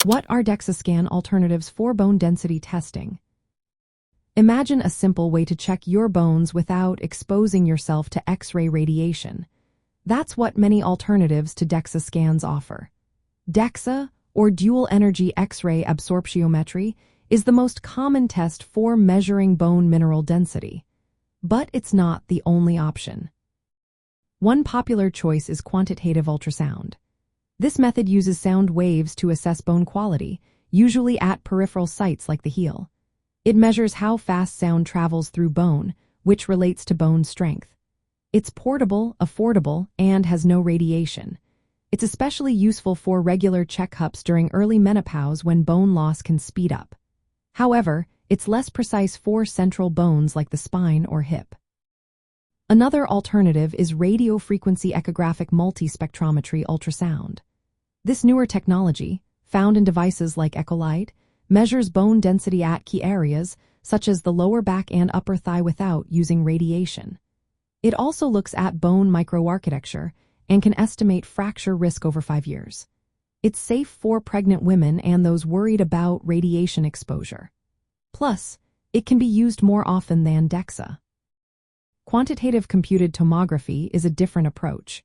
What are DEXA scan alternatives for bone density testing? Imagine a simple way to check your bones without exposing yourself to X-ray radiation. That's what many alternatives to DEXA scans offer. DEXA, or dual energy X-ray absorptiometry, is the most common test for measuring bone mineral density. But it's not the only option. One popular choice is quantitative ultrasound. This method uses sound waves to assess bone quality, usually at peripheral sites like the heel. It measures how fast sound travels through bone, which relates to bone strength. It's portable, affordable, and has no radiation. It's especially useful for regular checkups during early menopause when bone loss can speed up. However, it's less precise for central bones like the spine or hip. Another alternative is radiofrequency echographic multispectrometry ultrasound. This newer technology, found in devices like Echolight, measures bone density at key areas, such as the lower back and upper thigh without using radiation. It also looks at bone microarchitecture and can estimate fracture risk over 5 years. It's safe for pregnant women and those worried about radiation exposure. Plus, it can be used more often than DEXA. Quantitative computed tomography is a different approach.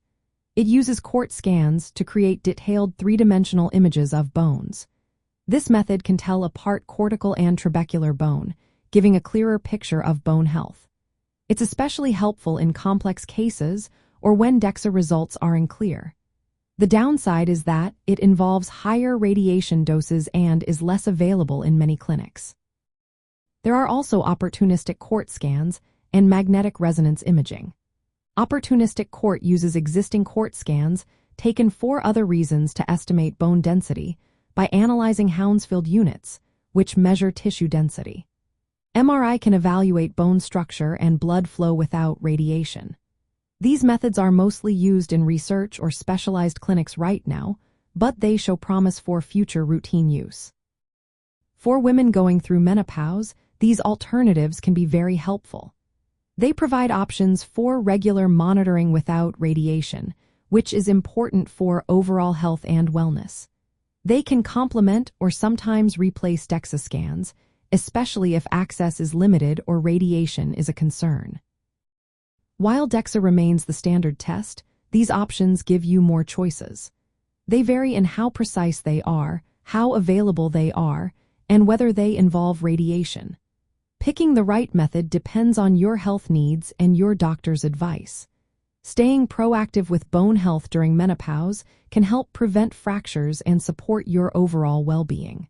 It uses CORT scans to create detailed three-dimensional images of bones. This method can tell apart cortical and trabecular bone, giving a clearer picture of bone health. It's especially helpful in complex cases or when DEXA results are unclear. The downside is that it involves higher radiation doses and is less available in many clinics. There are also opportunistic CORT scans and magnetic resonance imaging. Opportunistic CORT uses existing CORT scans taken for other reasons to estimate bone density by analyzing Hounsfield units, which measure tissue density. MRI can evaluate bone structure and blood flow without radiation. These methods are mostly used in research or specialized clinics right now, but they show promise for future routine use. For women going through menopause, these alternatives can be very helpful. They provide options for regular monitoring without radiation, which is important for overall health and wellness. They can complement or sometimes replace DEXA scans, especially if access is limited or radiation is a concern. While DEXA remains the standard test, these options give you more choices. They vary in how precise they are, how available they are, and whether they involve radiation. Picking the right method depends on your health needs and your doctor's advice. Staying proactive with bone health during menopause can help prevent fractures and support your overall well-being.